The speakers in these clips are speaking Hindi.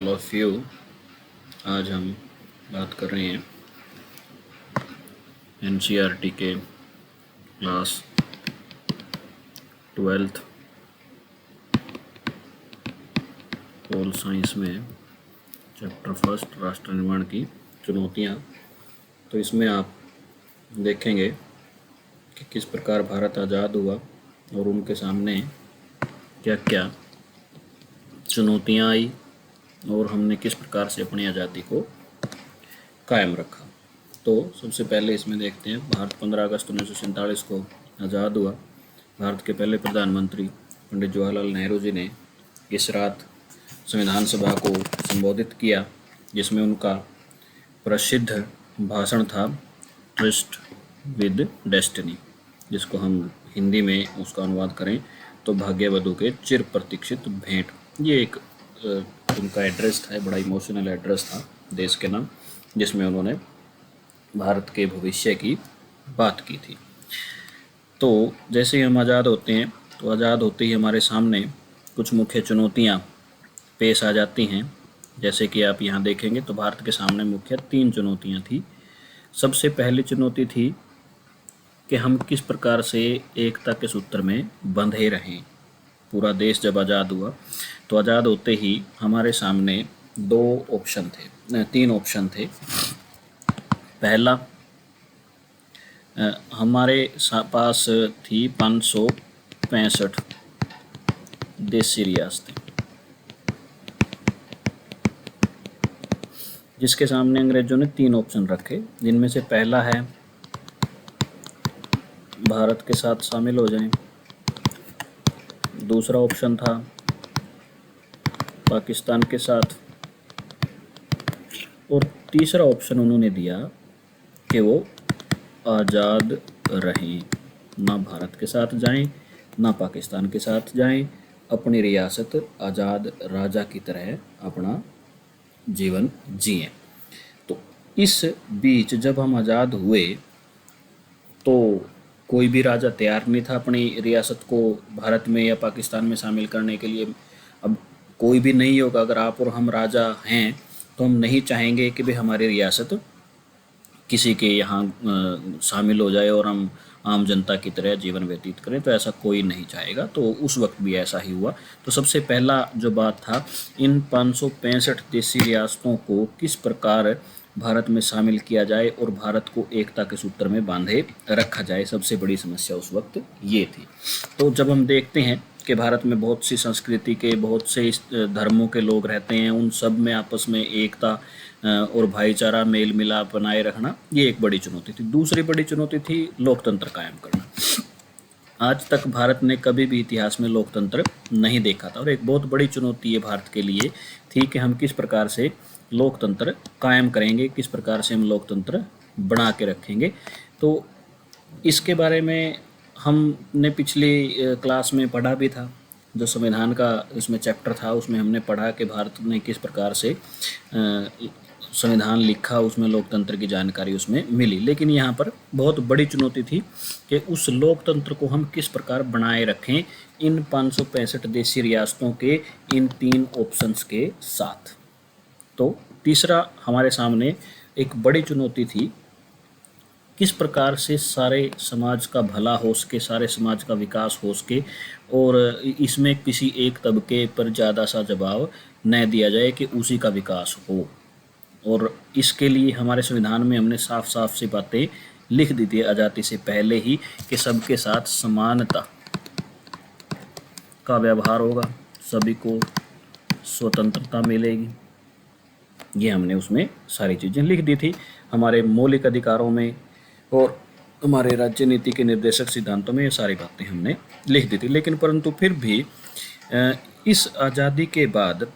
Of you. आज हम बात कर रहे हैं एनसीईआरटी के क्लास 12th पोल साइंस में चैप्टर फर्स्ट राष्ट्र निर्माण की चुनौतियाँ। तो इसमें आप देखेंगे कि किस प्रकार भारत आज़ाद हुआ और उनके सामने क्या क्या चुनौतियाँ आई और हमने किस प्रकार से अपनी आज़ादी को कायम रखा। तो सबसे पहले इसमें देखते हैं भारत 15 अगस्त 1947 को आज़ाद हुआ। भारत के पहले प्रधानमंत्री पंडित जवाहरलाल नेहरू जी ने इस रात संविधान सभा को संबोधित किया, जिसमें उनका प्रसिद्ध भाषण था ट्रस्ट विद डेस्टिनी, जिसको हम हिंदी में उसका अनुवाद करें तो भाग्यवधु के चिर प्रतीक्षित भेंट। ये एक उनका एड्रेस था, बड़ा इमोशनल एड्रेस था देश के नाम, जिसमें उन्होंने भारत के भविष्य की बात की थी। तो जैसे ही हम आज़ाद होते हैं तो आज़ाद होते ही हमारे सामने कुछ मुख्य चुनौतियां पेश आ जाती हैं। जैसे कि आप यहाँ देखेंगे तो भारत के सामने मुख्य 3 चुनौतियां थी। सबसे पहली चुनौती थी कि हम किस प्रकार से एकता के सूत्र में बंधे रहें। पूरा देश जब आज़ाद हुआ तो आज़ाद होते ही हमारे सामने 3 ऑप्शन थे। पहला, हमारे पास थी 565 देशी रियासतें, जिसके सामने अंग्रेजों ने 3 ऑप्शन रखे, जिनमें से पहला है भारत के साथ शामिल हो जाएं। दूसरा ऑप्शन था पाकिस्तान के साथ, और तीसरा ऑप्शन उन्होंने दिया कि वो आज़ाद रहें, ना भारत के साथ जाएं ना पाकिस्तान के साथ जाएं, अपनी रियासत आज़ाद राजा की तरह अपना जीवन जिएं। तो इस बीच जब हम आज़ाद हुए तो कोई भी राजा तैयार नहीं था अपनी रियासत को भारत में या पाकिस्तान में शामिल करने के लिए। अब कोई भी नहीं होगा, अगर आप और हम राजा हैं तो हम नहीं चाहेंगे कि भाई हमारी रियासत किसी के यहाँ शामिल हो जाए और हम आम जनता की तरह जीवन व्यतीत करें, तो ऐसा कोई नहीं चाहेगा। तो उस वक्त भी ऐसा ही हुआ। तो सबसे पहला जो बात था, इन 565 देशी रियासतों को किस प्रकार भारत में शामिल किया जाए और भारत को एकता के सूत्र में बांधे रखा जाए, सबसे बड़ी समस्या उस वक्त ये थी। तो जब हम देखते हैं कि भारत में बहुत सी संस्कृति के, बहुत से धर्मों के लोग रहते हैं, उन सब में आपस में एकता और भाईचारा, मेल मिलाप बनाए रखना, ये एक बड़ी चुनौती थी। दूसरी बड़ी चुनौती थी लोकतंत्र कायम करना। आज तक भारत ने कभी भी इतिहास में लोकतंत्र नहीं देखा था, और एक बहुत बड़ी चुनौती ये भारत के लिए थी कि हम किस प्रकार से लोकतंत्र कायम करेंगे, किस प्रकार से हम लोकतंत्र बना के रखेंगे। तो इसके बारे में हमने पिछली क्लास में पढ़ा भी था। जो संविधान का इसमें चैप्टर था उसमें हमने पढ़ा कि भारत ने किस प्रकार से संविधान लिखा, उसमें लोकतंत्र की जानकारी उसमें मिली। लेकिन यहाँ पर बहुत बड़ी चुनौती थी कि उस लोकतंत्र को हम किस प्रकार बनाए रखें इन 565 देशी रियासतों के इन 3 ऑप्शंस के साथ। तो तीसरा हमारे सामने एक बड़ी चुनौती थी, किस प्रकार से सारे समाज का भला हो सके, सारे समाज का विकास हो सके, और इसमें किसी एक तबके पर ज़्यादा सा दबाव न दिया जाए कि उसी का विकास हो। और इसके लिए हमारे संविधान में हमने साफ साफ सी बातें लिख दी थी आज़ादी से पहले ही कि सबके साथ समानता का व्यवहार होगा, सभी को स्वतंत्रता मिलेगी। ये हमने उसमें सारी चीज़ें लिख दी थी। हमारे मौलिक अधिकारों में और हमारे राज्य नीति के निर्देशक सिद्धांतों में ये सारी बातें हमने लिख दी थी। लेकिन परंतु फिर भी इस आज़ादी के बाद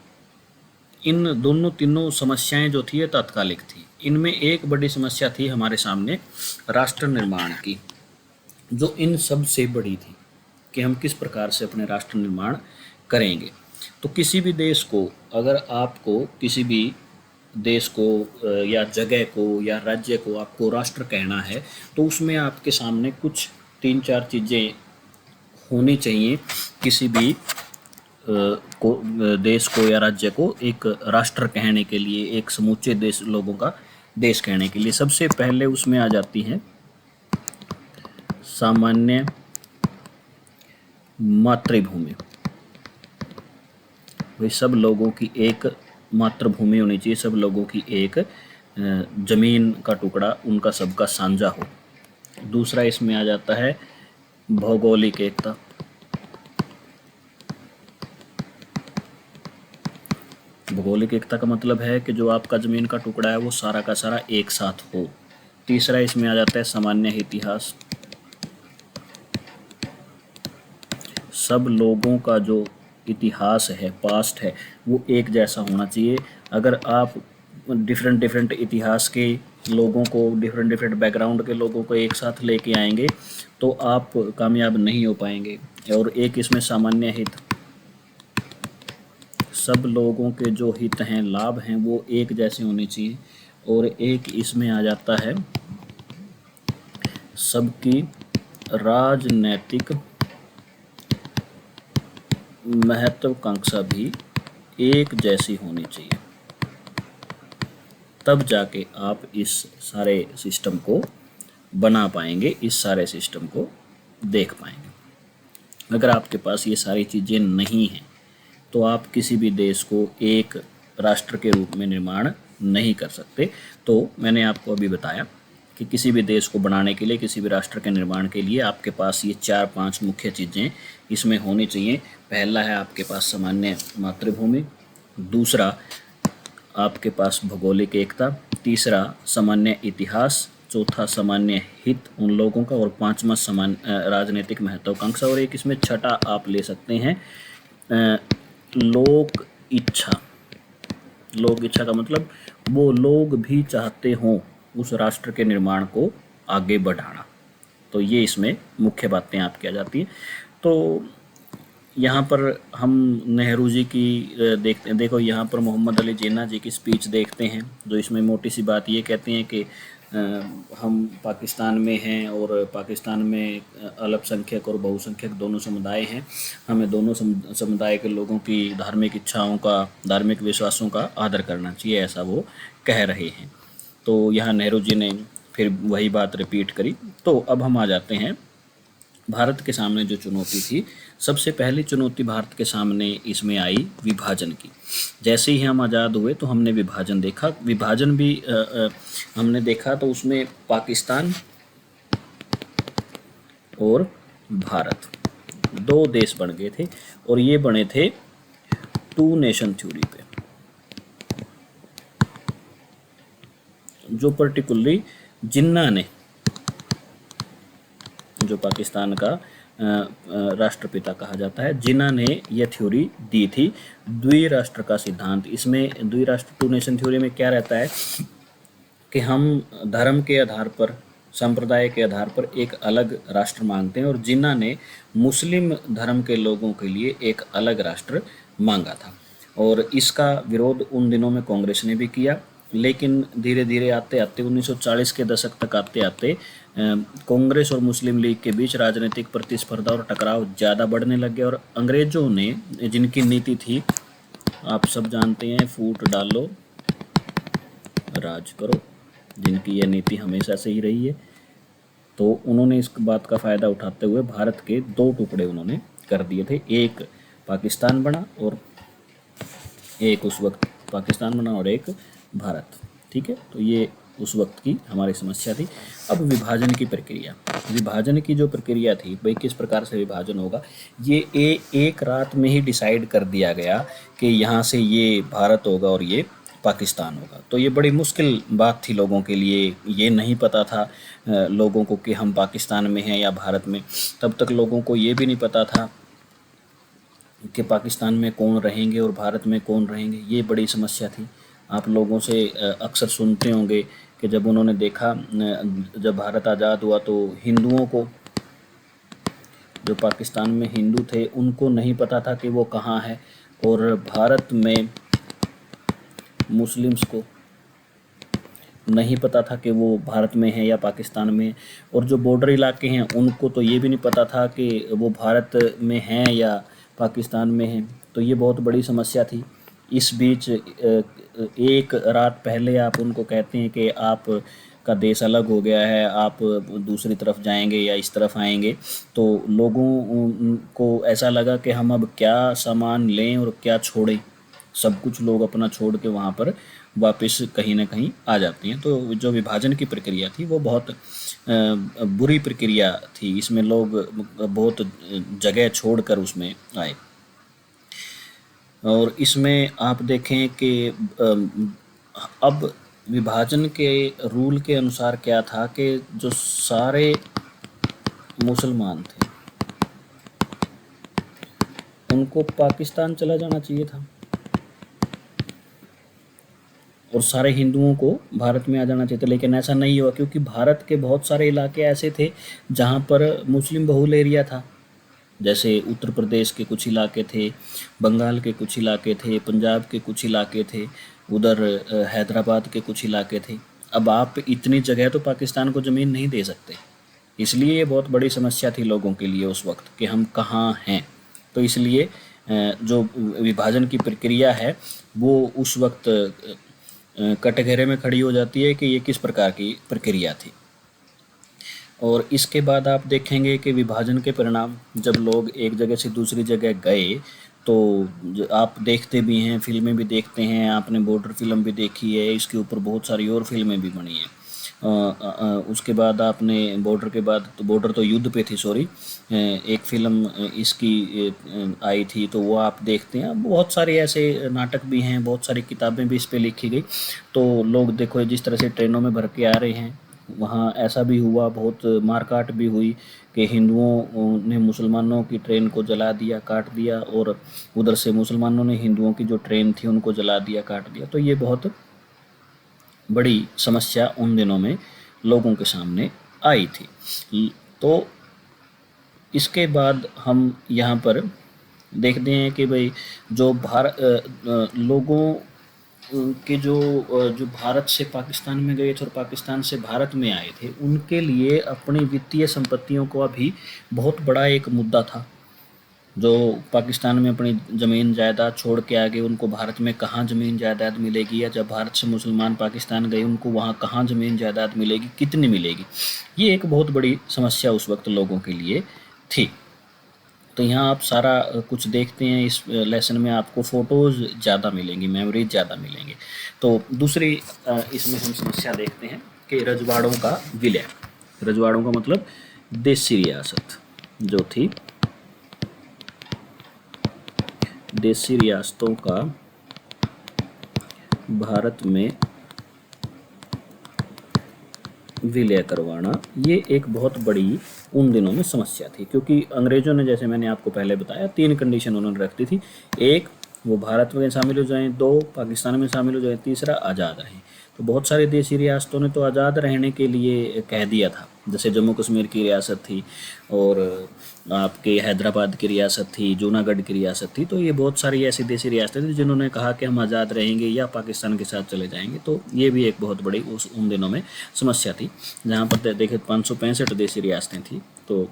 इन तीनों समस्याएं जो थी ये तात्कालिक थी। इनमें एक बड़ी समस्या थी हमारे सामने राष्ट्र निर्माण की, जो इन सब से बड़ी थी कि हम किस प्रकार से अपने राष्ट्र निर्माण करेंगे। तो किसी भी देश को, अगर आपको किसी भी देश को या जगह को या राज्य को आपको राष्ट्र कहना है, तो उसमें आपके सामने कुछ 3-4 चीज़ें होनी चाहिए किसी भी देश को या राज्य को एक राष्ट्र कहने के लिए, एक समूचे देश लोगों का देश कहने के लिए सबसे पहले उसमें आ जाती है सामान्य मातृभूमि। भाई सब लोगों की एक मातृभूमि होनी चाहिए, सब लोगों की एक जमीन का टुकड़ा उनका सबका साझा हो। दूसरा इसमें आ जाता है भौगोलिक एकता। भौगोलिक एकता का मतलब है कि जो आपका जमीन का टुकड़ा है वो सारा का सारा एक साथ हो। तीसरा इसमें आ जाता है सामान्य इतिहास। सब लोगों का जो इतिहास है, पास्ट है, वो एक जैसा होना चाहिए। अगर आप डिफरेंट इतिहास के लोगों को, डिफरेंट बैकग्राउंड के लोगों को एक साथ लेके आएंगे तो आप कामयाब नहीं हो पाएंगे। और एक इसमें सामान्य हित, सब लोगों के जो हित हैं, लाभ हैं, वो एक जैसे होने चाहिए। और एक इसमें आ जाता है सबकी राजनैतिक महत्वाकांक्षा भी एक जैसी होनी चाहिए। तब जाके आप इस सारे सिस्टम को बना पाएंगे, इस सारे सिस्टम को देख पाएंगे। अगर आपके पास ये सारी चीज़ें नहीं हैं तो आप किसी भी देश को एक राष्ट्र के रूप में निर्माण नहीं कर सकते। तो मैंने आपको अभी बताया कि किसी भी देश को बनाने के लिए, किसी भी राष्ट्र के निर्माण के लिए आपके पास ये 4-5 मुख्य चीज़ें इसमें होनी चाहिए। पहला है आपके पास सामान्य मातृभूमि, दूसरा आपके पास भौगोलिक एकता, तीसरा सामान्य इतिहास, चौथा सामान्य हित उन लोगों का, और पांचवा सामान्य राजनीतिक महत्वाकांक्षा, और एक इसमें छठा आप ले सकते हैं लोक इच्छा। लोक इच्छा का मतलब वो लोग भी चाहते हों उस राष्ट्र के निर्माण को आगे बढ़ाना। तो ये इसमें मुख्य बातें आपकी आ जाती हैं। तो यहाँ पर हम नेहरू जी की देखते हैं। देखो यहाँ पर मोहम्मद अली जिन्ना जी की स्पीच देखते हैं, जो इसमें मोटी सी बात ये कहते हैं कि हम पाकिस्तान में हैं और पाकिस्तान में अल्पसंख्यक और बहुसंख्यक दोनों समुदाय हैं। हमें दोनों समुदाय के लोगों की धार्मिक इच्छाओं का, धार्मिक विश्वासों का आदर करना चाहिए, ऐसा वो कह रहे हैं। तो यहाँ नेहरू जी ने फिर वही बात रिपीट करी। तो अब हम आ जाते हैं भारत के सामने जो चुनौती थी। सबसे पहली चुनौती भारत के सामने इसमें आई विभाजन की। जैसे ही हम आज़ाद हुए तो हमने विभाजन देखा। विभाजन भी हमने देखा तो उसमें पाकिस्तान और भारत दो देश बन गए थे, और ये बने थे 2 नेशन थ्योरी पे, जो पर्टिकुलरली जिन्ना ने, जो पाकिस्तान का राष्ट्रपिता कहा जाता है, जिन्ना ने यह थ्योरी दी थी, द्विराष्ट्र का सिद्धांत। इसमें द्विराष्ट्र 2 नेशन थ्योरी में क्या रहता है कि हम धर्म के आधार पर, संप्रदाय के आधार पर एक अलग राष्ट्र मांगते हैं, और जिन्ना ने मुस्लिम धर्म के लोगों के लिए एक अलग राष्ट्र मांगा था। और इसका विरोध उन दिनों में कांग्रेस ने भी किया, लेकिन धीरे धीरे आते आते 1940 के दशक तक आते आते कांग्रेस और मुस्लिम लीग के बीच राजनीतिक प्रतिस्पर्धा और टकराव ज़्यादा बढ़ने लग गया। और अंग्रेज़ों ने, जिनकी नीति थी आप सब जानते हैं, फूट डालो राज करो, जिनकी यह नीति हमेशा से ही रही है, तो उन्होंने इस बात का फ़ायदा उठाते हुए भारत के 2 टुकड़े उन्होंने कर दिए थे। एक पाकिस्तान बना और एक उस वक्त पाकिस्तान बना और एक भारत। ठीक है, तो ये उस वक्त की हमारी समस्या थी। अब विभाजन की प्रक्रिया, विभाजन की जो प्रक्रिया थी, भाई किस प्रकार से विभाजन होगा, ये एक रात में ही डिसाइड कर दिया गया कि यहाँ से ये भारत होगा और ये पाकिस्तान होगा। तो ये बड़ी मुश्किल बात थी लोगों के लिए। ये नहीं पता था लोगों को कि हम पाकिस्तान में हैं या भारत में। तब तक लोगों को ये भी नहीं पता था कि पाकिस्तान में कौन रहेंगे और भारत में कौन रहेंगे। ये बड़ी समस्या थी। आप लोगों से अक्सर सुनते होंगे कि जब उन्होंने देखा, जब भारत आज़ाद हुआ तो हिंदुओं को, जो पाकिस्तान में हिंदू थे, उनको नहीं पता था कि वो कहाँ है, और भारत में मुस्लिम्स को नहीं पता था कि वो भारत में है या पाकिस्तान में। और जो बॉर्डर इलाके हैं उनको तो ये भी नहीं पता था कि वो भारत में हैं या पाकिस्तान में हैं। तो ये बहुत बड़ी समस्या थी। इस बीच एक रात पहले आप उनको कहते हैं कि आप का देश अलग हो गया है, आप दूसरी तरफ जाएंगे या इस तरफ आएंगे, तो लोगों को ऐसा लगा कि हम अब क्या सामान लें और क्या छोड़ें। सब कुछ लोग अपना छोड़ के वहाँ पर वापस कहीं ना कहीं आ जाते हैं। तो जो विभाजन की प्रक्रिया थी वो बहुत बुरी प्रक्रिया थी। इसमें लोग बहुत जगह छोड़कर उसमें आए। और इसमें आप देखें कि अब विभाजन के रूल के अनुसार क्या था कि जो सारे मुसलमान थे उनको पाकिस्तान चला जाना चाहिए था और सारे हिंदुओं को भारत में आ जाना चाहिए था, लेकिन ऐसा नहीं हुआ क्योंकि भारत के बहुत सारे इलाके ऐसे थे जहाँ पर मुस्लिम बहुल एरिया था। जैसे उत्तर प्रदेश के कुछ इलाके थे, बंगाल के कुछ इलाके थे, पंजाब के कुछ इलाके थे, उधर हैदराबाद के कुछ इलाके थे। अब आप इतनी जगह तो पाकिस्तान को ज़मीन नहीं दे सकते, इसलिए ये बहुत बड़ी समस्या थी लोगों के लिए उस वक्त कि हम कहाँ हैं। तो इसलिए जो विभाजन की प्रक्रिया है वो उस वक्त कटघरे में खड़ी हो जाती है कि ये किस प्रकार की प्रक्रिया थी। और इसके बाद आप देखेंगे कि विभाजन के परिणाम जब लोग एक जगह से दूसरी जगह गए तो आप देखते भी हैं, फिल्में भी देखते हैं, आपने बॉर्डर फिल्म भी देखी है, इसके ऊपर बहुत सारी और फिल्में भी बनी हैं। उसके बाद आपने बॉर्डर के बाद, तो बॉर्डर तो युद्ध पे थी, सॉरी, एक फिल्म इसकी आई थी, तो वो आप देखते हैं। बहुत सारे ऐसे नाटक भी हैं, बहुत सारी किताबें भी इस पे लिखी गई। तो लोग देखो जिस तरह से ट्रेनों में भर के आ रहे हैं, वहाँ ऐसा भी हुआ, बहुत मारकाट भी हुई कि हिंदुओं ने मुसलमानों की ट्रेन को जला दिया, काट दिया, और उधर से मुसलमानों ने हिंदुओं की जो ट्रेन थी उनको जला दिया, काट दिया। तो ये बहुत बड़ी समस्या उन दिनों में लोगों के सामने आई थी। तो इसके बाद हम यहाँ पर देखते हैं कि भाई जो लोगों के जो भारत से पाकिस्तान में गए थे और पाकिस्तान से भारत में आए थे, उनके लिए अपनी वित्तीय संपत्तियों को अभी बहुत बड़ा एक मुद्दा था। जो पाकिस्तान में अपनी ज़मीन जायदाद छोड़ के आ गए, उनको भारत में कहाँ ज़मीन जायदाद मिलेगी, या जब भारत से मुसलमान पाकिस्तान गए उनको वहाँ कहाँ ज़मीन जायदाद मिलेगी, कितनी मिलेगी, ये एक बहुत बड़ी समस्या उस वक्त लोगों के लिए थी। तो यहाँ आप सारा कुछ देखते हैं। इस लेसन में आपको फ़ोटोज़ ज़्यादा मिलेंगी, मेमोरीज ज़्यादा मिलेंगी। तो दूसरी इसमें हम समस्या देखते हैं कि रजवाड़ों का विलय। रजवाड़ों का मतलब देसी रियासत जो थी, देसी रियासतों का भारत में विलय करवाना, ये एक बहुत बड़ी उन दिनों में समस्या थी। क्योंकि अंग्रेज़ों ने, जैसे मैंने आपको पहले बताया, 3 कंडीशन उन्होंने रख दी थी। एक, वो भारत में शामिल हो जाएं, 2, पाकिस्तान में शामिल हो जाएं, तीसरा, आज़ाद रहें। तो बहुत सारे देसी रियासतों ने तो आज़ाद रहने के लिए कह दिया था, जैसे जम्मू कश्मीर की रियासत थी, और आपके हैदराबाद की रियासत थी, जूनागढ़ की रियासत थी। तो ये बहुत सारी ऐसी देसी रियासतें थी जिन्होंने कहा कि हम आज़ाद रहेंगे या पाकिस्तान के साथ चले जाएंगे। तो ये भी एक बहुत बड़ी उन दिनों में समस्या थी, जहाँ पर देखे 565 देसी रियासतें थी। तो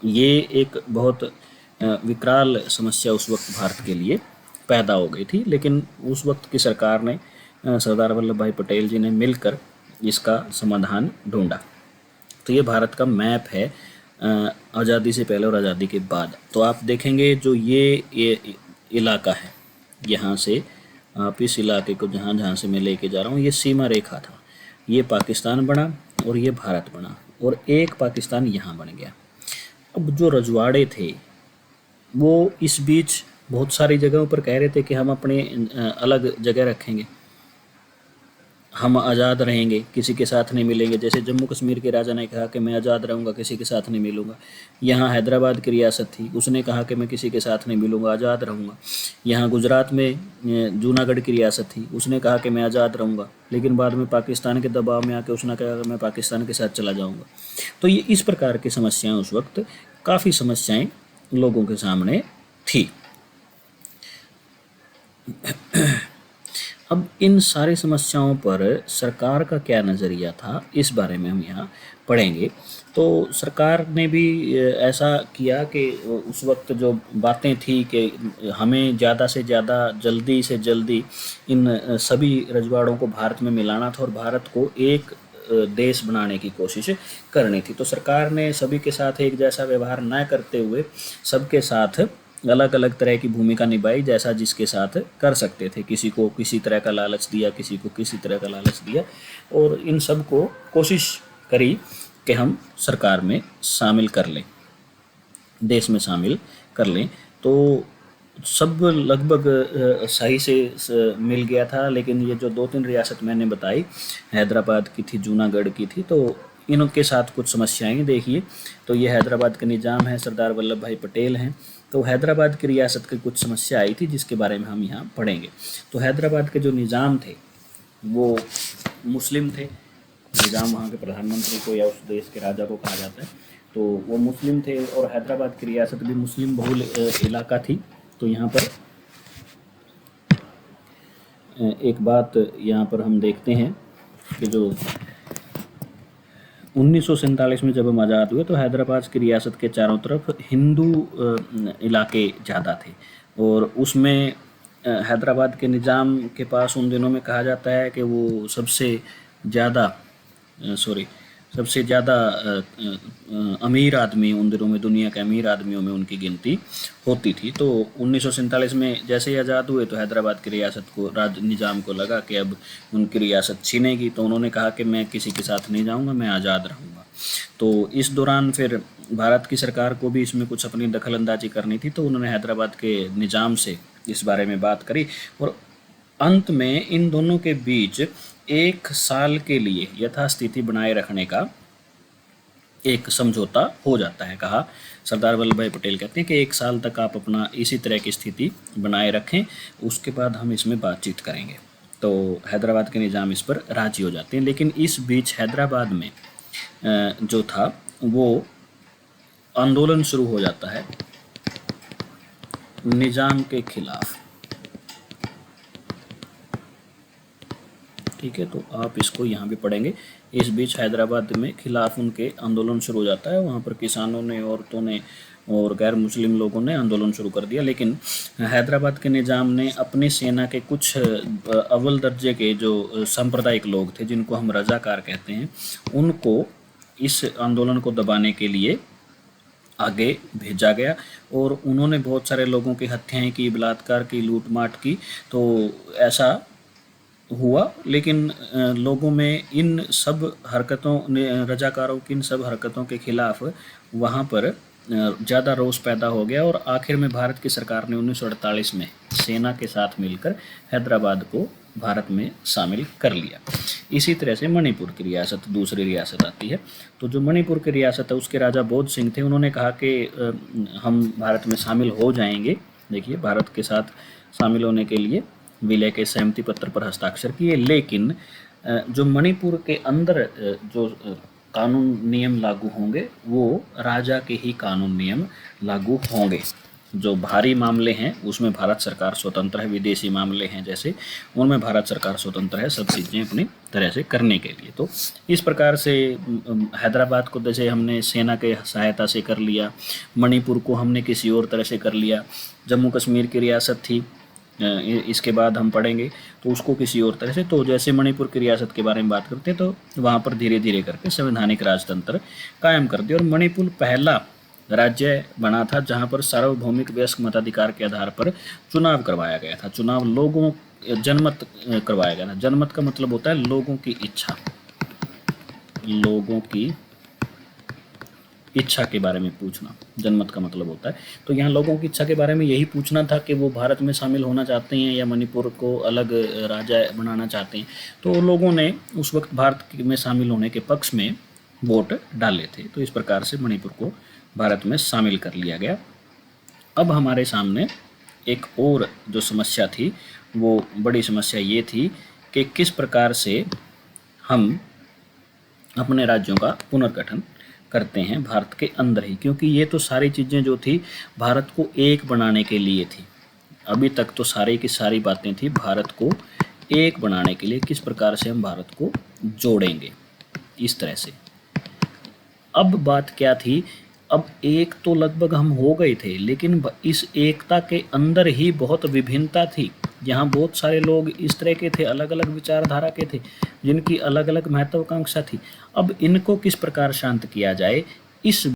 ये एक बहुत विकराल समस्या उस वक्त भारत के लिए पैदा हो गई थी। लेकिन उस वक्त की सरकार ने, सरदार वल्लभ भाई पटेल जी ने मिलकर इसका समाधान ढूंढा। तो ये भारत का मैप है आज़ादी से पहले और आज़ादी के बाद। तो आप देखेंगे जो ये इलाका है, यहाँ से आप इस इलाके को जहाँ जहाँ से मैं लेके जा रहा हूँ, ये सीमा रेखा था। ये पाकिस्तान बना और ये भारत बना, और एक पाकिस्तान यहाँ बन गया। अब जो रजवाड़े थे वो इस बीच बहुत सारी जगहों पर कह रहे थे कि हम अपने अलग जगह रखेंगे, हम आज़ाद रहेंगे, किसी के साथ नहीं मिलेंगे। जैसे जम्मू कश्मीर के राजा ने कहा कि मैं आज़ाद रहूँगा, किसी के साथ नहीं मिलूँगा। यहाँ हैदराबाद की रियासत थी, उसने कहा कि मैं किसी के साथ नहीं मिलूँगा, आज़ाद रहूँगा। यहाँ गुजरात में जूनागढ़ की रियासत थी, उसने कहा कि मैं आज़ाद रहूँगा, लेकिन बाद में पाकिस्तान के दबाव में आके उसने कहा कि मैं पाकिस्तान के साथ चला जाऊँगा। तो ये इस प्रकार की समस्याएँ, उस वक्त काफ़ी समस्याएँ लोगों के सामने थी। अब इन सारी समस्याओं पर सरकार का क्या नज़रिया था, इस बारे में हम यहाँ पढ़ेंगे। तो सरकार ने भी ऐसा किया कि उस वक्त जो बातें थी कि हमें ज़्यादा से ज़्यादा जल्दी से जल्दी इन सभी रजवाड़ों को भारत में मिलाना था और भारत को एक देश बनाने की कोशिश करनी थी। तो सरकार ने सभी के साथ एक जैसा व्यवहार न करते हुए सबके साथ अलग अलग तरह की भूमिका निभाई, जैसा जिसके साथ कर सकते थे। किसी को किसी तरह का लालच दिया, किसी को किसी तरह का लालच दिया, और इन सब को कोशिश करी कि हम सरकार में शामिल कर लें, देश में शामिल कर लें। तो सब लगभग सही से मिल गया था। लेकिन ये जो 2-3 रियासत मैंने बताई, हैदराबाद की थी, जूनागढ़ की थी, तो इनके साथ कुछ समस्याएं देखिए। तो ये हैदराबाद के निज़ाम हैं, सरदार वल्लभ भाई पटेल हैं। तो हैदराबाद की रियासत की कुछ समस्या आई थी जिसके बारे में हम यहाँ पढ़ेंगे। तो हैदराबाद के जो निज़ाम थे वो मुस्लिम थे। निज़ाम वहाँ के प्रधानमंत्री को या उस देश के राजा को कहा जाता है, तो वो मुस्लिम थे। और हैदराबाद की रियासत भी मुस्लिम बहुल इलाका थी। तो यहाँ पर एक बात यहाँ पर हम देखते हैं कि जो 1947 में जब हम आज़ाद हुए तो हैदराबाद की रियासत के चारों तरफ हिंदू इलाके ज़्यादा थे, और उसमें हैदराबाद के निज़ाम के पास उन दिनों में कहा जाता है कि वो सबसे ज़्यादा अमीर आदमी उन दिनों में, दुनिया के अमीर आदमियों में उनकी गिनती होती थी। तो 1947 में जैसे ही आज़ाद हुए तो हैदराबाद की रियासत को, निज़ाम को लगा कि अब उनकी रियासत छीनेगी। तो उन्होंने कहा कि मैं किसी के साथ नहीं जाऊंगा, मैं आज़ाद रहूँगा। तो इस दौरान फिर भारत की सरकार को भी इसमें कुछ अपनी दखल अंदाजी करनी थी। तो उन्होंने हैदराबाद के निज़ाम से इस बारे में बात करी, और अंत में इन दोनों के बीच 1 साल के लिए यथास्थिति बनाए रखने का एक समझौता हो जाता है। कहा, सरदार वल्लभ भाई पटेल कहते हैं कि 1 साल तक आप अपना इसी तरह की स्थिति बनाए रखें, उसके बाद हम इसमें बातचीत करेंगे। तो हैदराबाद के निज़ाम इस पर राजी हो जाते हैं। लेकिन इस बीच हैदराबाद में जो था वो आंदोलन शुरू हो जाता है निज़ाम के खिलाफ। ठीक है, तो आप इसको यहाँ भी पढ़ेंगे। इस बीच हैदराबाद में खिलाफ उनके आंदोलन शुरू हो जाता है। वहाँ पर किसानों ने, औरतों ने और गैर मुस्लिम लोगों ने आंदोलन शुरू कर दिया। लेकिन हैदराबाद के निज़ाम ने अपनी सेना के कुछ अव्वल दर्जे के जो सांप्रदायिक लोग थे, जिनको हम रजाकार कहते हैं, उनको इस आंदोलन को दबाने के लिए आगे भेजा गया। और उन्होंने बहुत सारे लोगों की हत्याएं की, बलात्कार की, लूटमाट की। तो ऐसा हुआ। लेकिन लोगों में इन सब हरकतों, रजाकारों की इन सब हरकतों के खिलाफ वहाँ पर ज़्यादा रोष पैदा हो गया। और आखिर में भारत की सरकार ने 1948 में सेना के साथ मिलकर हैदराबाद को भारत में शामिल कर लिया। इसी तरह से मणिपुर की रियासत, दूसरी रियासत आती है। तो जो मणिपुर की रियासत है उसके राजा बोध सिंह थे। उन्होंने कहा कि हम भारत में शामिल हो जाएंगे। देखिए, भारत के साथ शामिल होने के लिए विलय के सहमति पत्र पर हस्ताक्षर किए। लेकिन जो मणिपुर के अंदर जो कानून नियम लागू होंगे वो राजा के ही कानून नियम लागू होंगे। जो भारी मामले हैं उसमें भारत सरकार स्वतंत्र है, विदेशी मामले हैं जैसे, उनमें भारत सरकार स्वतंत्र है सब चीज़ें अपनी तरह से करने के लिए। तो इस प्रकार से हैदराबाद को जैसे हमने सेना के सहायता से कर लिया, मणिपुर को हमने किसी और तरह से कर लिया, जम्मू कश्मीर की रियासत थी, इसके बाद हम पढ़ेंगे, तो उसको किसी और तरह से। तो जैसे मणिपुर की रियासत के बारे में बात करते हैं तो वहाँ पर धीरे धीरे करके संवैधानिक राजतंत्र कायम कर दिया। और मणिपुर पहला राज्य बना था जहाँ पर सार्वभौमिक वयस्क मताधिकार के आधार पर चुनाव करवाया गया था। चुनाव लोगों, जनमत करवाया गया था। जनमत का मतलब होता है लोगों की इच्छा, लोगों की इच्छा के बारे में पूछना, जनमत का मतलब होता है। तो यहाँ लोगों की इच्छा के बारे में यही पूछना था कि वो भारत में शामिल होना चाहते हैं या मणिपुर को अलग राज्य बनाना चाहते हैं। तो लोगों ने उस वक्त भारत में शामिल होने के पक्ष में वोट डाले थे। तो इस प्रकार से मणिपुर को भारत में शामिल कर लिया गया। अब हमारे सामने एक और जो समस्या थी वो बड़ी समस्या ये थी कि किस प्रकार से हम अपने राज्यों का पुनर्गठन करते हैं भारत के अंदर ही, क्योंकि ये तो सारी चीज़ें जो थी भारत को एक बनाने के लिए थी। अभी तक तो सारी की सारी बातें थी भारत को एक बनाने के लिए किस प्रकार से हम भारत को जोड़ेंगे, इस तरह से। अब बात क्या थी, अब एक तो लगभग हम हो गए थे, लेकिन इस एकता के अंदर ही बहुत विभिन्नता थी। यहाँ बहुत सारे लोग इस तरह के थे, अलग अलग विचारधारा के थे, जिनकी अलग अलग महत्वाकांक्षा थी। अब इनको किस प्रकार शांत किया जाए, इस